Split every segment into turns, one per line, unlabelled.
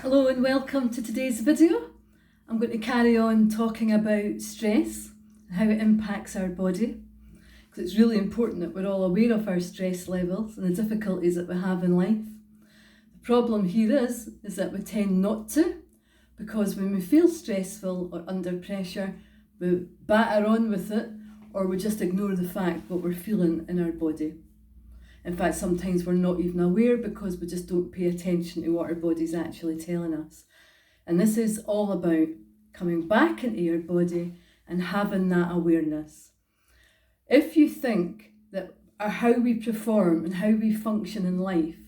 Hello and welcome to today's video. I'm going to carry on talking about stress and how it impacts our body, because it's really important that we're all aware of our stress levels and the difficulties that we have in life. The problem here is that we tend not to, because when we feel stressful or under pressure, we batter on with it, or we just ignore the fact what we're feeling in our body. In fact, sometimes we're not even aware because we just don't pay attention to what our body's actually telling us. And this is all about coming back into your body and having that awareness. If you think that how we perform and how we function in life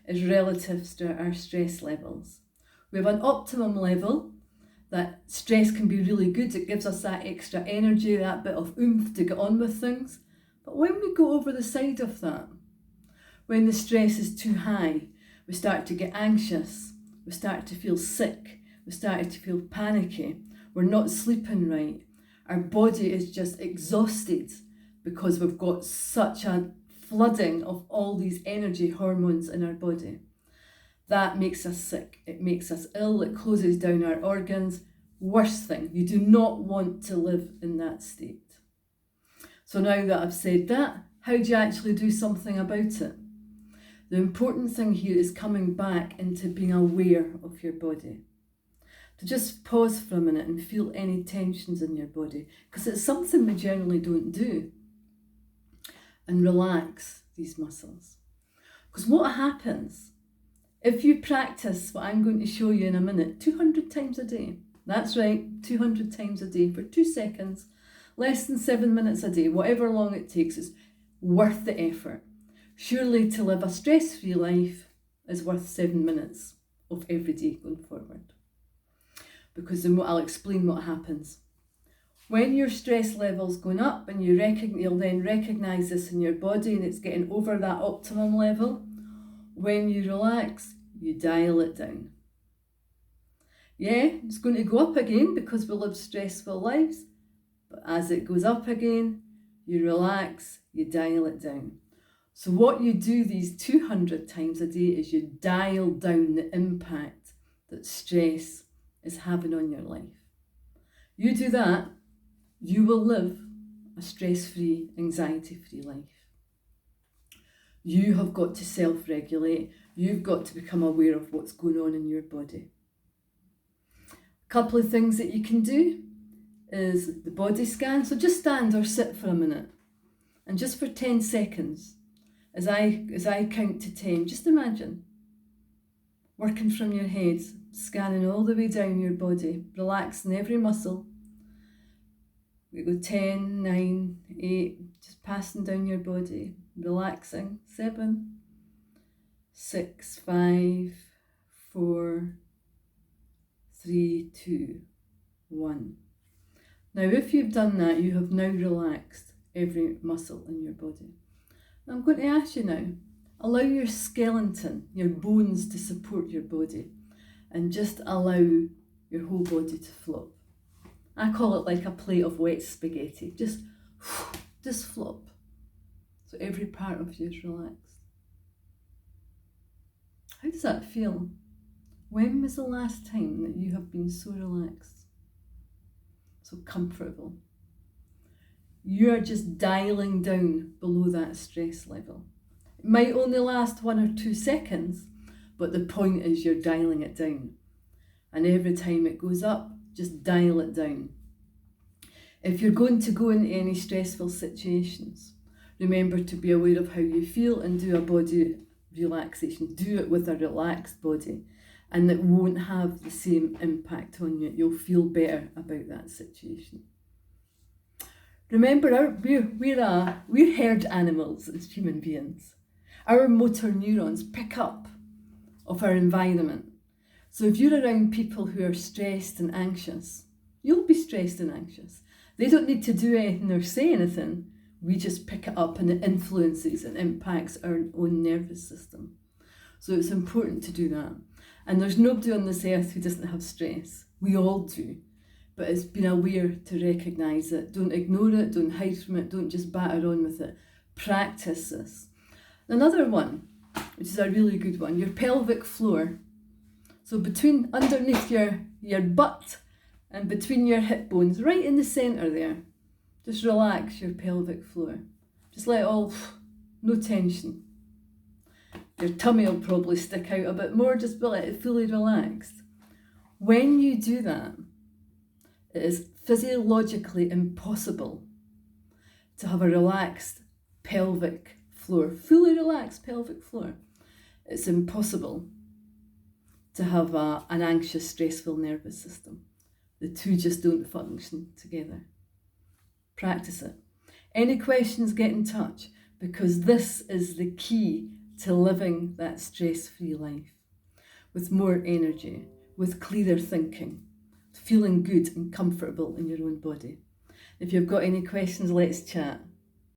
is relative to our stress levels, we have an optimum level that stress can be really good. It gives us that extra energy, that bit of oomph to get on with things. But when we go over the side of that, when the stress is too high, we start to get anxious, we start to feel sick, we start to feel panicky, we're not sleeping right, our body is just exhausted because we've got such a flooding of all these energy hormones in our body. That makes us sick, it makes us ill, it closes down our organs. Worst thing, you do not want to live in that state. So now that I've said that, how do you actually do something about it? The important thing here is coming back into being aware of your body. To just pause for a minute and feel any tensions in your body, because it's something we generally don't do. And relax these muscles. Because what happens if you practice what I'm going to show you in a minute 200 times a day? That's right, 200 times a day for 2 seconds, less than 7 minutes a day, whatever long it takes, is worth the effort. Surely to live a stress-free life is worth 7 minutes of every day going forward. Because then I'll explain what happens. When your stress level's going up and you'll then recognise this in your body and it's getting over that optimum level, when you relax, you dial it down. Yeah, it's going to go up again because we live stressful lives, but as it goes up again, you relax, you dial it down. So what you do these 200 times a day is you dial down the impact that stress is having on your life. You do that, you will live a stress-free, anxiety-free life. You have got to self-regulate. You've got to become aware of what's going on in your body. A couple of things that you can do is the body scan. So just stand or sit for a minute, and just for 10 seconds, as I count to 10, just imagine working from your head, scanning all the way down your body, relaxing every muscle. We go 10, 9, 8, just passing down your body, relaxing. 7, 6, 5, 4, 3, 2, 1. Now, if you've done that, you have now relaxed every muscle in your body. I'm going to ask you now, allow your skeleton, your bones to support your body, and just allow your whole body to flop. I call it like a plate of wet spaghetti, just flop. So every part of you is relaxed. How does that feel? When was the last time that you have been so relaxed, so comfortable? You are just dialing down below that stress level. It might only last 1 or 2 seconds, but the point is you're dialing it down. And every time it goes up, just dial it down. If you're going to go into any stressful situations, remember to be aware of how you feel and do a body relaxation. Do it with a relaxed body, and it won't have the same impact on you. You'll feel better about that situation. Remember, we're herd animals as human beings. Our motor neurons pick up of our environment. So if you're around people who are stressed and anxious, you'll be stressed and anxious. They don't need to do anything or say anything. We just pick it up, and it influences and impacts our own nervous system. So it's important to do that. And there's nobody on this earth who doesn't have stress. We all do. But it's being aware to recognise it. Don't ignore it, don't hide from it, don't just batter on with it. Practice this. Another one, which is a really good one, your pelvic floor. So underneath your butt and between your hip bones, right in the centre there, just relax your pelvic floor. Just let no tension. Your tummy will probably stick out a bit more, just let it fully relaxed. When you do that, it is physiologically impossible to have a relaxed pelvic floor, fully relaxed pelvic floor. It's impossible to have an anxious, stressful nervous system. The two just don't function together. Practice it. Any questions, get in touch, because this is the key to living that stress-free life with more energy, with clearer thinking, feeling good and comfortable in your own body. If you've got any questions, let's chat.